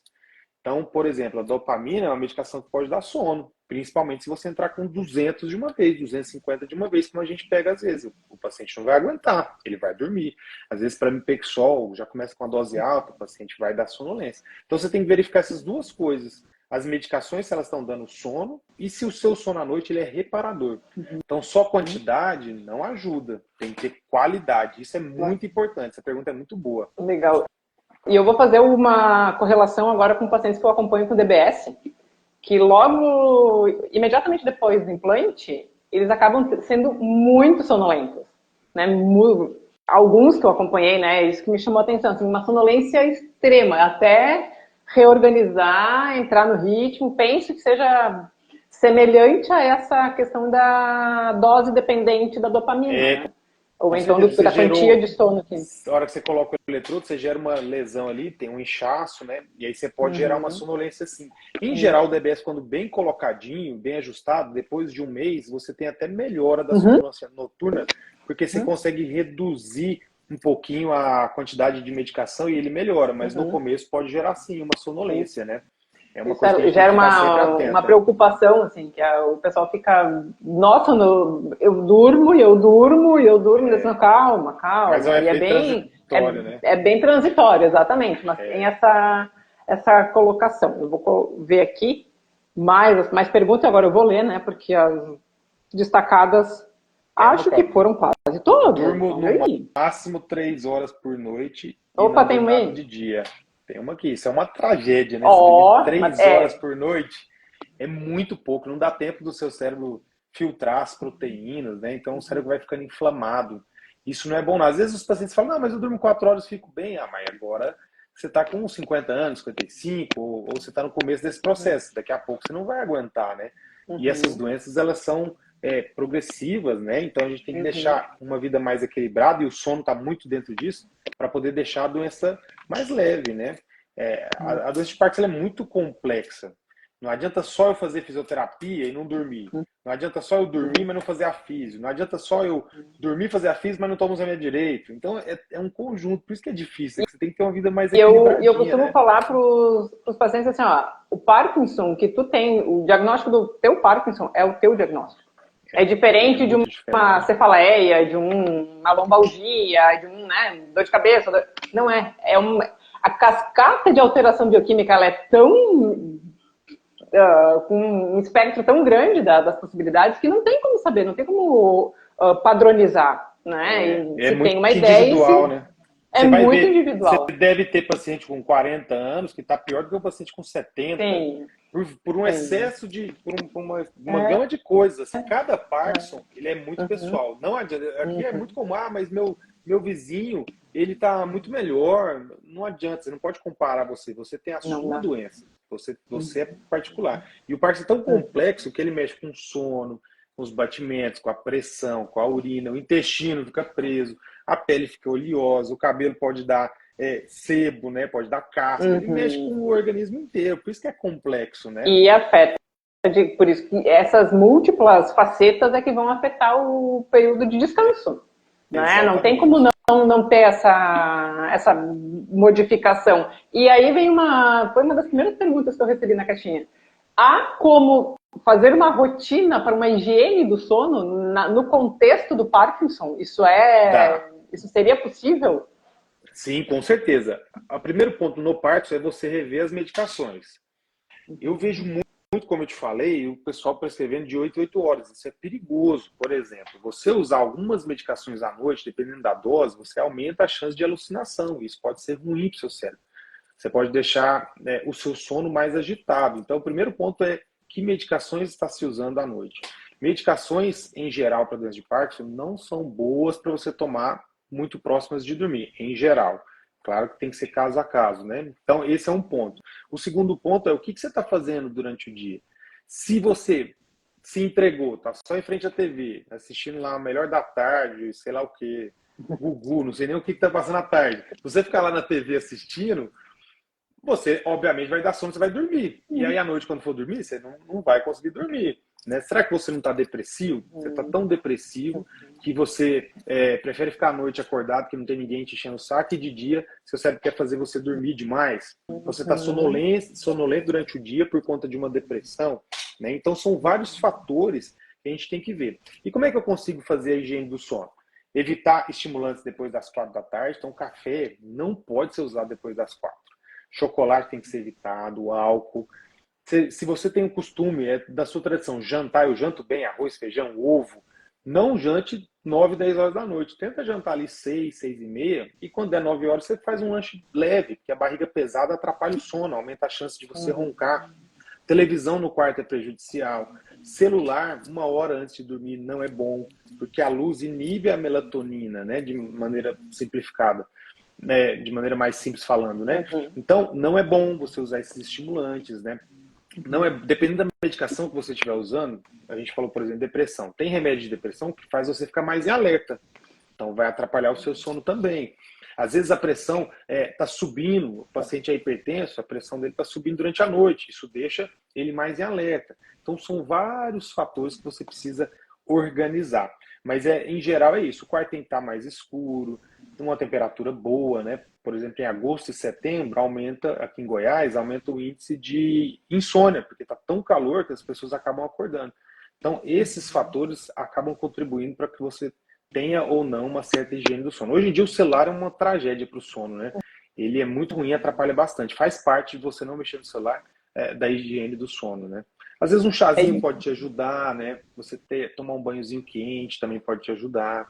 Então, por exemplo, a dopamina é uma medicação que pode dar sono, principalmente se você entrar com 200 de uma vez, 250 de uma vez, como a gente pega às vezes. O paciente não vai aguentar, ele vai dormir. Às vezes, para Mipexol, já começa com a dose alta, o paciente vai dar sonolência. Então, você tem que verificar essas duas coisas. as medicações, se elas estão dando sono, e se o seu sono à noite ele é reparador. Então, só quantidade não ajuda. Tem que ter qualidade. Isso é muito importante. Essa pergunta é muito boa. Legal. E eu vou fazer uma correlação agora com pacientes que eu acompanho com DBS, que logo, imediatamente depois do implante, eles acabam sendo muito sonolentos, né? Alguns que eu acompanhei, né? Isso que me chamou a atenção, assim, uma sonolência extrema, até reorganizar, entrar no ritmo. Penso que seja semelhante a essa questão da dose dependente da dopamina, né? Ou então da quantia de sono. Aqui. Na hora que você coloca o eletrodo, você gera uma lesão ali, tem um inchaço, né? E aí você pode gerar uma sonolência assim. Em geral, o DBS, quando bem colocadinho, bem ajustado, depois de um mês, você tem até melhora da sonolência noturna, porque você consegue reduzir um pouquinho a quantidade de medicação e ele melhora, mas no começo pode gerar sim uma sonolência, né? É uma coisa que gera uma preocupação, assim, que o pessoal fica, nossa, eu durmo, calma. Mas é e bem transitório, né? É bem transitório, exatamente, mas tem essa colocação. Eu vou ver aqui mais perguntas, agora eu vou ler, né, porque as destacadas, acho que foram quase todas. Durmo no máximo 3 horas por noite e Opa, não tem durmo nada um de dia. Tem uma aqui, isso é uma tragédia, né? 3 horas por noite é muito pouco, não dá tempo do seu cérebro filtrar as proteínas, né? Então o cérebro vai ficando inflamado. Isso não é bom, não. Às vezes os pacientes falam, não, mas eu durmo 4 horas e fico bem. Ah, mas agora você está com 50 anos, 55, ou você está no começo desse processo. Daqui a pouco você não vai aguentar, né? E essas doenças, elas são progressivas, né? Então a gente tem que deixar uma vida mais equilibrada, e o sono está muito dentro disso, para poder deixar a doença mais leve, né? A doença de Parkinson é muito complexa. Não adianta só eu fazer fisioterapia e não dormir. Não adianta só eu dormir, mas não fazer a fisio. Não adianta só eu dormir, fazer a fisio, mas não tomar os remédios direito. Então é um conjunto, por isso que é difícil. Você tem que ter uma vida mais equilibradinha. E eu costumo falar para os pacientes assim, ó, o Parkinson que tu tem, o diagnóstico do teu Parkinson é o teu diagnóstico. É diferente de uma cefaleia, de uma lombalgia, de dor de cabeça. Não é. A cascata de alteração bioquímica ela é tão com um espectro tão grande das possibilidades que não tem como saber, não tem como padronizar, né? É muito tem uma individual, né? É muito individual. Você deve ter paciente com 40 anos que está pior do que o paciente com 70. Sim. Por um excesso por uma gama de coisas. Assim, cada Parkinson, ele é muito pessoal. Não adianta. Aqui é muito comum, mas meu vizinho, ele está muito melhor. Não adianta, você não pode comparar você. Você tem a sua doença. Você é particular. E o Parkinson é tão complexo que ele mexe com o sono, com os batimentos, com a pressão, com a urina, o intestino fica preso, a pele fica oleosa, o cabelo pode dar sebo, né? Pode dar casca, ele mexe com o organismo inteiro, por isso que é complexo, né? E afeta, por isso que essas múltiplas facetas é que vão afetar o período de descanso, né? Não tem como não ter essa modificação. E aí foi uma das primeiras perguntas que eu recebi na caixinha. Há como fazer uma rotina para uma higiene do sono no contexto do Parkinson? Isso seria possível? Sim, com certeza. O primeiro ponto no Parkinson é você rever as medicações. Eu vejo muito, como eu te falei, o pessoal prescrevendo de 8 a 8 horas. Isso é perigoso. Por exemplo, você usar algumas medicações à noite, dependendo da dose, você aumenta a chance de alucinação. Isso pode ser ruim para o seu cérebro. Você pode deixar o seu sono mais agitado. Então, o primeiro ponto é que medicações está se usando à noite. Medicações, em geral, para doença de Parkinson, não são boas para você tomar muito próximas de dormir, em geral. Claro que tem que ser caso a caso, né? Então, esse é um ponto. O segundo ponto é o que você está fazendo durante o dia. Se você se entregou, tá só em frente à TV, assistindo lá o Melhor da Tarde, sei lá o quê, Gugu, não sei nem o que está passando à tarde. Se você ficar lá na TV assistindo, você, obviamente, vai dar sono, você vai dormir. E aí, à noite, quando for dormir, você não vai conseguir dormir. Né? Será que você não está depressivo? Você está tão depressivo que você prefere ficar à noite acordado, que não tem ninguém te enchendo o saco, e de dia, seu cérebro quer fazer você dormir demais. Você está sonolento durante o dia por conta de uma depressão. Né? Então, são vários fatores que a gente tem que ver. E como é que eu consigo fazer a higiene do sono? Evitar estimulantes depois das 4 da tarde. Então, café não pode ser usado depois das 4. Chocolate tem que ser evitado, álcool. se você tem o costume, da sua tradição, jantar, eu janto bem arroz, feijão, ovo, não jante 9, 10 horas da noite. Tenta jantar ali 6, 6 e meia, e quando der 9 horas você faz um lanche leve, porque a barriga pesada atrapalha o sono, aumenta a chance de você roncar. Televisão no quarto é prejudicial. Celular, 1 hora antes de dormir, não é bom, porque a luz inibe a melatonina, né, de maneira simplificada, né, de maneira mais simples falando, né? Então, não é bom você usar esses estimulantes, né? Não é, dependendo da medicação que você estiver usando, a gente falou, por exemplo, depressão. Tem remédio de depressão que faz você ficar mais em alerta. Então vai atrapalhar o seu sono também. Às vezes a pressão está subindo, o paciente é hipertenso, a pressão dele está subindo durante a noite. Isso deixa ele mais em alerta. Então são vários fatores que você precisa organizar. Mas em geral é isso. O quarto tem que estar mais escuro, uma temperatura boa, né? Por exemplo, em agosto e setembro, aumenta, aqui em Goiás, aumenta o índice de insônia, porque está tão calor que as pessoas acabam acordando. Então, esses fatores acabam contribuindo para que você tenha ou não uma certa higiene do sono. Hoje em dia, o celular é uma tragédia para o sono, né? Ele é muito ruim, atrapalha bastante. Faz parte de você não mexer no celular, da higiene do sono, né? Às vezes um chazinho pode te ajudar, né? Você tomar um banhozinho quente também pode te ajudar.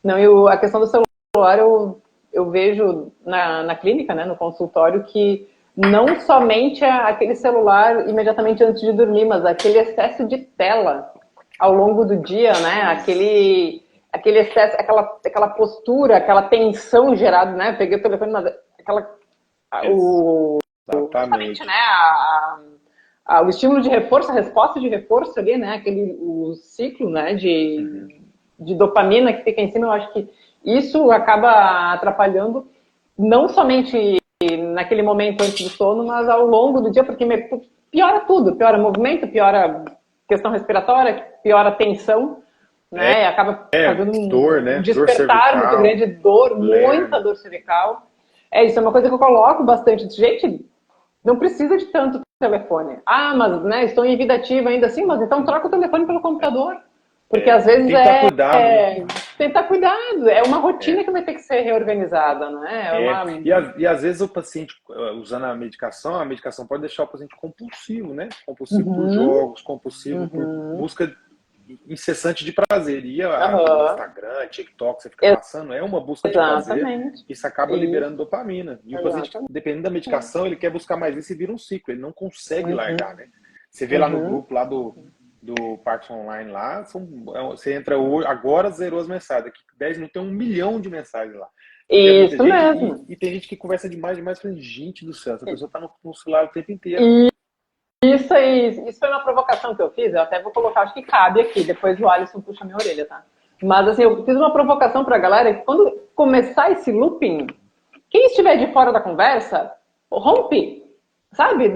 Não, a questão do celular, eu vejo na clínica, né, no consultório, que não somente aquele celular imediatamente antes de dormir, mas aquele excesso de tela ao longo do dia, né, aquele excesso, aquela postura, aquela tensão gerada, né, peguei o telefone, mas Exatamente. Né, o estímulo de reforço, a resposta de reforço ali, né, o ciclo, né, de dopamina que fica em cima, eu acho que isso acaba atrapalhando não somente naquele momento antes do sono, mas ao longo do dia, porque piora tudo, piora o movimento, piora a questão respiratória, piora a tensão, né? Acaba fazendo dor, né? despertar muito grande, muita dor cervical. Isso é uma coisa que eu coloco bastante. Gente, não precisa de tanto telefone. Mas né, estou em vida ativa ainda assim, mas então troca o telefone pelo computador. Porque às vezes tem que estar cuidado, né? tem que estar cuidado. É uma rotina que vai ter que ser reorganizada, né? E às vezes o paciente, usando a medicação pode deixar o paciente compulsivo, né? Compulsivo por jogos, compulsivo por busca incessante de prazer. E o Instagram, TikTok, você fica passando, é uma busca de prazer. Isso acaba liberando dopamina. E o paciente, dependendo da medicação, ele quer buscar mais isso e vira um ciclo. Ele não consegue largar, né? Você vê lá no grupo lá do Parkinson Online lá, você entra hoje, agora zerou as mensagens, daqui 10 minutos tem 1 milhão de mensagens lá. Isso mesmo. E tem gente que conversa demais, falando, gente do céu, essa pessoa tá no celular o tempo inteiro. Isso aí, isso foi uma provocação que eu fiz, eu até vou colocar, acho que cabe aqui, depois o Alisson puxa minha orelha, tá? Mas assim, eu fiz uma provocação pra galera que quando começar esse looping, quem estiver de fora da conversa, rompe, sabe?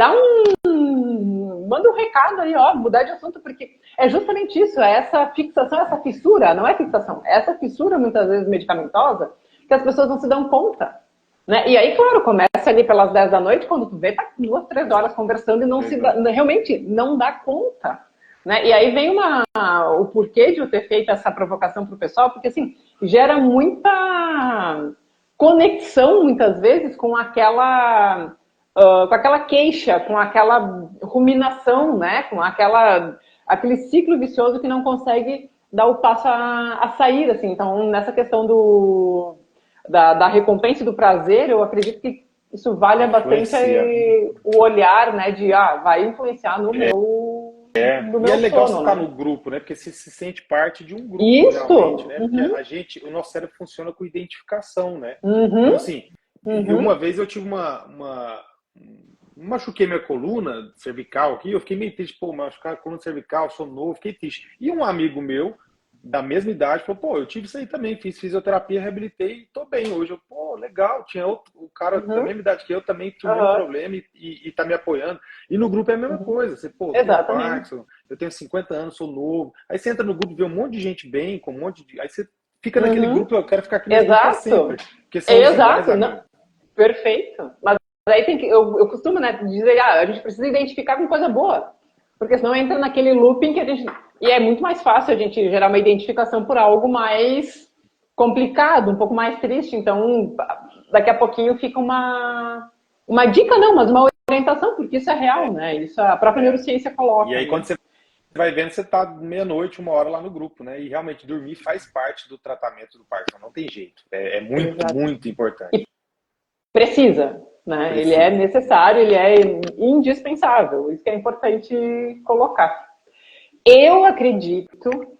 Manda um recado aí, mudar de assunto, porque é justamente isso, essa fixação, essa fissura, não é fixação, é essa fissura muitas vezes medicamentosa, que as pessoas não se dão conta. Né? E aí, claro, começa ali pelas 10 da noite, quando tu vê, tá 2, 3 horas conversando e não realmente não dá conta. Né? E aí vem o porquê de eu ter feito essa provocação pro pessoal, porque assim, gera muita conexão, muitas vezes, com aquela queixa, com aquela ruminação, né? Com aquele ciclo vicioso que não consegue dar o passo a sair, assim. Então, nessa questão da recompensa e do prazer, eu acredito que isso vale bastante o olhar, né? Vai influenciar no meu no meu e é legal sono, você estar né? no grupo, né? Porque você se sente parte de um grupo, Isso! realmente, né? Porque o nosso cérebro funciona com identificação, né? Então, assim, uma vez eu tive machuquei minha coluna cervical aqui, eu fiquei meio triste, machucar a coluna cervical, sou novo, fiquei triste. E um amigo meu, da mesma idade, falou, eu tive isso aí também, fiz fisioterapia, reabilitei e tô bem hoje. Legal, tinha o cara da mesma idade que eu também tinha o mesmo problema e tá me apoiando. E no grupo é a mesma coisa, você, eu tenho Parkinson, eu tenho 50 anos, sou novo. Aí você entra no grupo, vê um monte de gente bem, com um monte de... Aí você fica naquele grupo, eu quero ficar aqui nesse grupo pra sempre. Porque são os iguais a mim. Perfeito. Mas aí eu costumo, né, dizer, a gente precisa identificar com coisa boa. Porque senão entra naquele looping que a gente... E é muito mais fácil a gente gerar uma identificação por algo mais complicado, um pouco mais triste. Então, daqui a pouquinho fica uma dica, não, mas uma orientação, porque isso é real, né? Isso a própria neurociência coloca. E aí, quando você vai vendo, você tá meia-noite, 1 hora lá no grupo, né? E realmente dormir faz parte do tratamento do Parkinson, não tem jeito. É muito, Exato. muito importante. E precisa, né? Precisa. Ele é necessário, ele é indispensável. Isso que é importante colocar. Eu acredito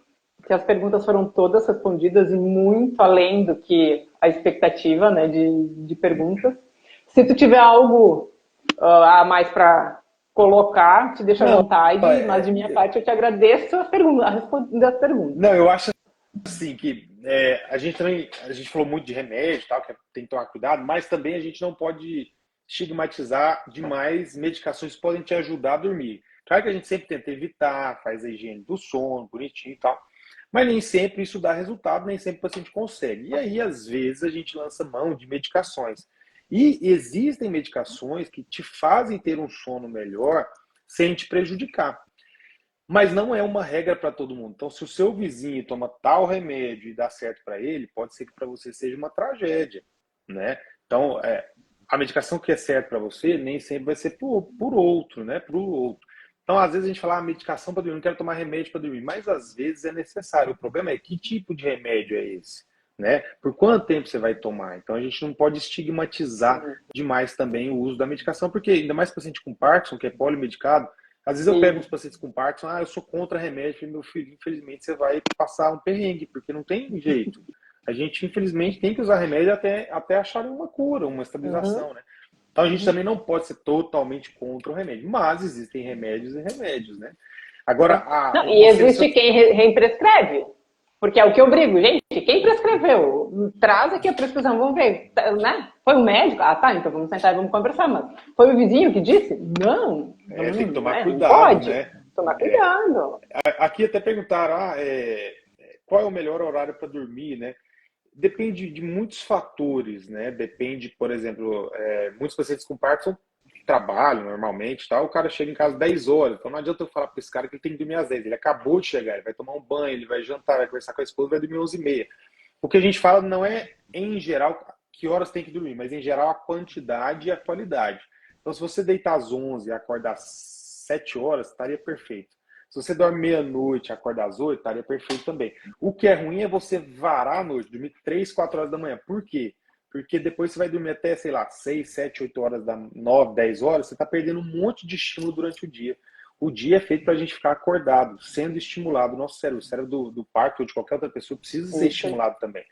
que as perguntas foram todas respondidas e muito além do que a expectativa, né, de perguntas. Se tu tiver algo a mais para colocar, te deixa à vontade, mas de minha parte eu te agradeço a responder as perguntas. Não, eu acho assim que a gente falou muito de remédio, tal, que tem que tomar cuidado, mas também a gente não pode estigmatizar demais medicações que podem te ajudar a dormir. Claro que a gente sempre tenta evitar, faz a higiene do sono, bonitinho e tal, mas nem sempre isso dá resultado, nem sempre o paciente consegue. E aí, às vezes, a gente lança mão de medicações. E existem medicações que te fazem ter um sono melhor sem te prejudicar. Mas não é uma regra para todo mundo. Então, se o seu vizinho toma tal remédio e dá certo para ele, pode ser que para você seja uma tragédia, né? Então, a medicação que é certa para você nem sempre vai ser por outro, né? Pro outro. Então, às vezes a gente fala, medicação para dormir, não quero tomar remédio para dormir, mas às vezes é necessário. O problema é que tipo de remédio é esse, né? Por quanto tempo você vai tomar? Então, a gente não pode estigmatizar demais também o uso da medicação, porque ainda mais paciente com Parkinson, que é polimedicado, às vezes eu pego uns pacientes com Parkinson, eu sou contra remédio, meu filho, infelizmente você vai passar um perrengue, porque não tem jeito. A gente, infelizmente, tem que usar remédio até achar uma cura, uma estabilização, né? Então a gente também não pode ser totalmente contra o remédio, mas existem remédios e remédios, né? Agora, e existe quem represcreve, porque é o que eu brigo, gente, quem prescreveu? Traz aqui a prescrição, vamos ver, né? Foi um médico? Ah, tá, então vamos sentar e vamos conversar, mas foi o vizinho que disse? Não. Tem que tomar cuidado, não pode. né? Tomar cuidado. Aqui até perguntaram, qual é o melhor horário para dormir, né? Depende de muitos fatores, né? Depende, por exemplo, muitos pacientes com Parkinson trabalham normalmente, tá? O cara chega em casa às 10 horas, então não adianta eu falar para esse cara que ele tem que dormir às 10. Ele acabou de chegar, ele vai tomar um banho, ele vai jantar, vai conversar com a esposa, vai dormir às 11h30. O que a gente fala não é, em geral, que horas tem que dormir, mas em geral a quantidade e a qualidade. Então, se você deitar às 11 e acordar às 7 horas, estaria perfeito. Se você dorme meia-noite e acorda às 8, estaria perfeito também. O que é ruim é você varar a noite, dormir 3, 4 horas da manhã. Por quê? Porque depois você vai dormir até, sei lá, 6, 7, 8 horas, 9, 10 horas, você está perdendo um monte de estímulo durante o dia. O dia é feito para a gente ficar acordado, sendo estimulado o nosso cérebro. O cérebro do Parque ou de qualquer outra pessoa precisa ser estimulado também.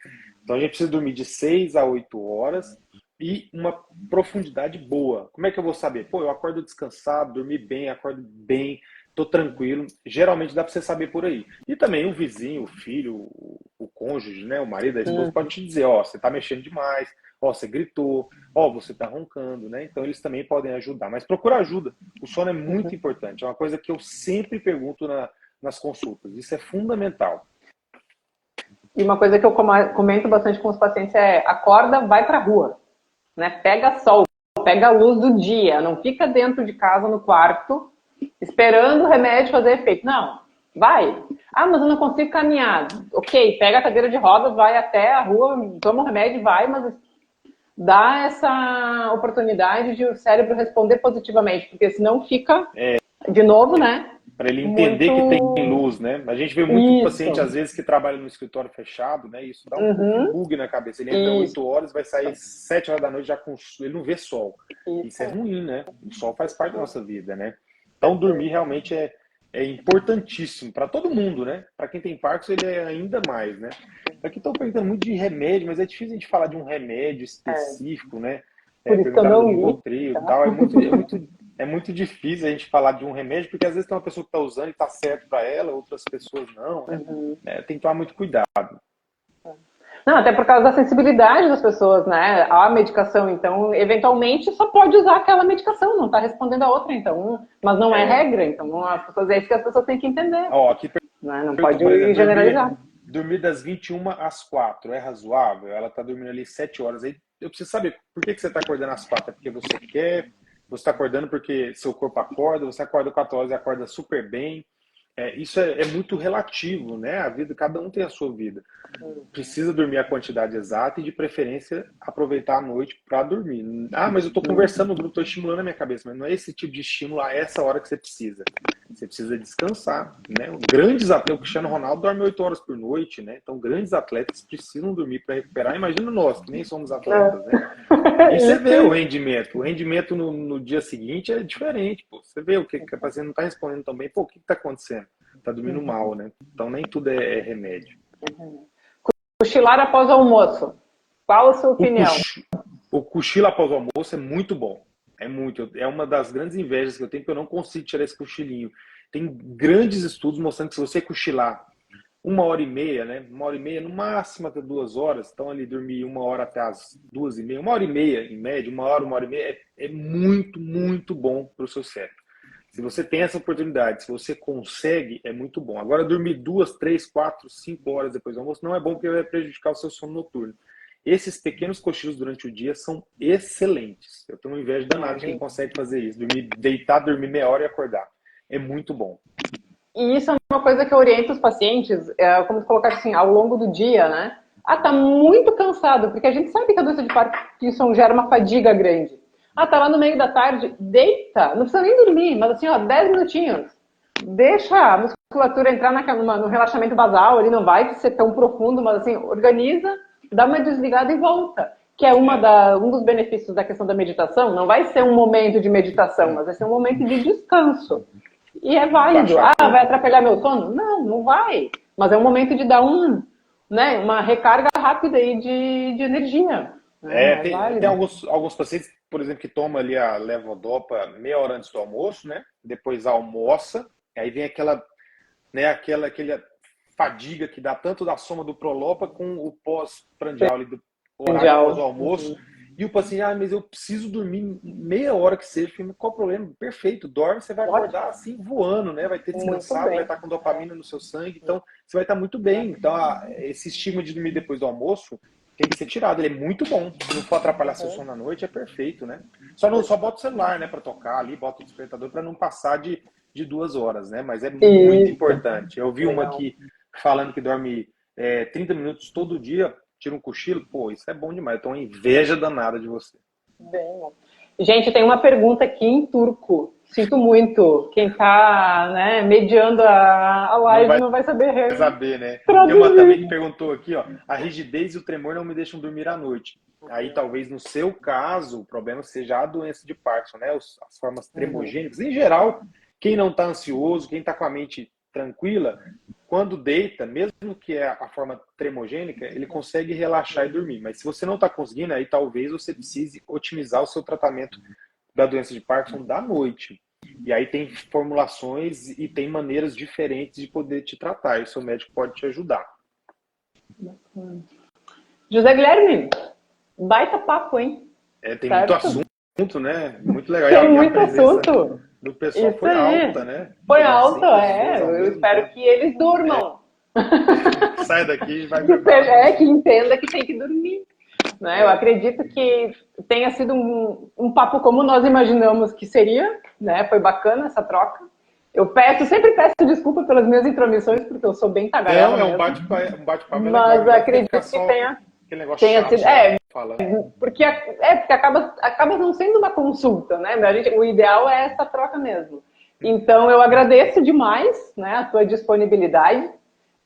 Então a gente precisa dormir de 6 a 8 horas e uma profundidade boa. Como é que eu vou saber? Pô, eu acordo descansado, dormi bem, acordo bem, tô tranquilo. Geralmente dá para você saber por aí. E também o vizinho, o filho, o cônjuge, né, o marido, a esposa pode te dizer, ó, você tá mexendo demais, ó, você gritou, ó, você tá roncando, né? Então eles também podem ajudar. Mas procura ajuda. O sono é muito importante. É uma coisa que eu sempre pergunto nas consultas. Isso é fundamental. E uma coisa que eu comento bastante com os pacientes é acorda, vai pra rua, né? Pega sol, pega a luz do dia, não fica dentro de casa no quarto esperando o remédio fazer efeito. Não, vai. Ah, mas eu não consigo caminhar. Ok, pega a cadeira de rodas, vai até a rua, toma o remédio e vai, mas dá essa oportunidade de o cérebro responder positivamente, porque senão fica, de novo, né? Para ele entender que tem luz, né? A gente vê muito paciente, às vezes, que trabalha no escritório fechado, né? Isso dá um bug na cabeça. Ele entra 8 horas, vai sair 7 horas da noite já com... Ele não vê sol. Isso é ruim, né? O sol faz parte da nossa vida, né? Então, dormir realmente é importantíssimo para todo mundo, né? Para quem tem Parkinson, ele é ainda mais, né? Aqui estão perguntando muito de remédio, mas é difícil a gente falar de um remédio específico, né? Perguntaram do Rivotril e tal. É muito difícil a gente falar de um remédio, porque às vezes tem uma pessoa que está usando e está certo para ela, outras pessoas não, né? Tem que tomar muito cuidado. Não, até por causa da sensibilidade das pessoas, né? A medicação, então, eventualmente só pode usar aquela medicação, não está respondendo a outra, então. Mas não é regra, então as pessoas, é isso que as pessoas têm que entender. Aqui não pode generalizar. Dormir das 21 às 4 é razoável? Ela está dormindo ali 7 horas. Aí eu preciso saber por que você está acordando às 4? É porque você quer? Você está acordando porque seu corpo acorda? Você acorda 4 horas e acorda super bem? isso é muito relativo, né? A vida, cada um tem a sua vida. Precisa dormir a quantidade exata e, de preferência, aproveitar a noite para dormir. Ah, mas eu estou conversando no grupo, estou estimulando a minha cabeça, mas não é esse tipo de estímulo a essa hora que você precisa. Você precisa descansar, né? Grandes atletas, o Cristiano Ronaldo dorme 8 horas por noite, né? Então, grandes atletas precisam dormir para recuperar. Imagina nós, que nem somos atletas, né? E você vê o rendimento. O rendimento no dia seguinte é diferente, pô. Você vê o que a paciente não está respondendo tão bem. Pô, o que está acontecendo? Está dormindo mal, né? Então, nem tudo é remédio. Cochilar após o almoço. Qual a sua opinião? O cochilo após o almoço é muito bom. É uma das grandes invejas que eu tenho, porque eu não consigo tirar esse cochilinho. Tem grandes estudos mostrando que se você cochilar 1h30, né? 1h30, no máximo até 2 horas, então ali dormir 1 hora até as 2h30, 1h30 em média, 1 hora, 1h30, é muito, muito bom para o seu cérebro. Se você tem essa oportunidade, se você consegue, é muito bom. Agora, dormir 2, 3, 4, 5 horas depois do almoço não é bom, porque vai prejudicar o seu sono noturno. Esses pequenos cochilos durante o dia são excelentes. Eu tenho uma inveja danada de quem consegue fazer isso. Deitar, dormir meia hora e acordar. É muito bom. E isso é uma coisa que eu oriento os pacientes, como colocar assim, ao longo do dia, né? Tá muito cansado, porque a gente sabe que a doença de Parkinson gera uma fadiga grande. Tá lá no meio da tarde, deita, não precisa nem dormir, mas assim, 10 minutinhos. Deixa a musculatura entrar no relaxamento basal, ele não vai ser tão profundo, mas assim, organiza, dá uma desligada e volta. Que é um dos benefícios da questão da meditação. Não vai ser um momento de meditação, mas vai ser um momento de descanso. E é válido. Vai atrapalhar meu sono? Não, não vai. Mas é um momento de dar uma recarga rápida aí de energia. Tem alguns pacientes, por exemplo, que tomam ali a levodopa meia hora antes do almoço, né? Depois almoça, aí vem aquela fadiga que dá tanto da soma do Prolopa com o pós-prandial ali do horário após o almoço. E o paciente, mas eu preciso dormir meia hora que seja. Qual o problema? Perfeito, dorme, você vai acordar assim voando, né? Vai ter descansado, vai estar com dopamina no seu sangue, então você vai estar muito bem. Então, esse estímulo de dormir depois do almoço tem que ser tirado, ele é muito bom. Se não for atrapalhar seu sono à noite, é perfeito, né? Só bota o celular, né, para tocar ali, bota o despertador para não passar de 2 horas, né? Mas é muito importante. Eu vi uma aqui falando que dorme 30 minutos todo dia, tira um cochilo, pô, isso é bom demais. Eu tô uma inveja danada de você. Bem, gente, tem uma pergunta aqui em turco. Sinto muito. Quem tá, mediando a live não vai saber. Vai saber, né? Tem uma também que perguntou aqui, ó. A rigidez e o tremor não me deixam dormir à noite. Aí, talvez, no seu caso, o problema seja a doença de Parkinson, né? As formas tremogênicas. Em geral, quem não tá ansioso, quem tá com a mente tranquila, quando deita, mesmo que é a forma tremogênica, ele consegue relaxar e dormir. Mas se você não está conseguindo, aí talvez você precise otimizar o seu tratamento da doença de Parkinson da noite. E aí tem formulações e tem maneiras diferentes de poder te tratar. E o seu médico pode te ajudar. José Guilherme, baita papo, hein? Tem muito assunto, né? Muito legal. Tem muito assunto. Do pessoal foi alta, né? Foi alta, eu espero que eles durmam. Sai daqui e vai dormir. Que entenda que tem que dormir. Né? Eu acredito que tenha sido um papo como nós imaginamos que seria, né? Foi bacana essa troca. Eu sempre peço desculpa pelas minhas intromissões, porque eu sou bem tagarela. Um bate-papo mas legal, acredito que tenha sido. Porque acaba não sendo uma consulta, né? O ideal é essa troca mesmo. Então, eu agradeço demais, né, a tua disponibilidade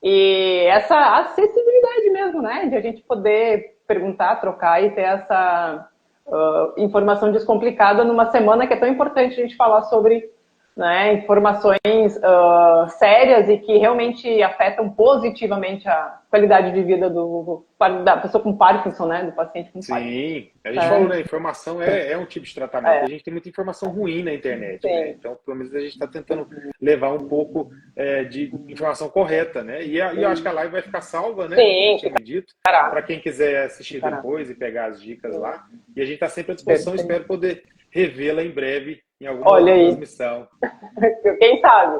e essa acessibilidade mesmo, né? De a gente poder perguntar, trocar e ter essa informação descomplicada numa semana que é tão importante a gente falar sobre, né, informações sérias e que realmente afetam positivamente a qualidade de vida da pessoa com Parkinson, né, do paciente com Parkinson. Sim, a gente falou, né, informação é um tipo de tratamento. A gente tem muita informação ruim na internet, né? Então, pelo menos a gente está tentando levar um pouco de informação correta, né? E eu acho que a live vai ficar salva, né? Sim, para quem quiser assistir depois e pegar as dicas lá. E a gente está sempre à disposição, espero poder revê-la em breve em alguma transmissão. Quem sabe?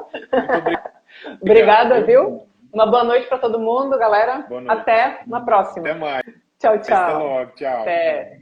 Obrigada, viu? Uma boa noite para todo mundo, galera. Até na próxima. Até mais. Tchau, tchau. Até logo. Tchau. Até.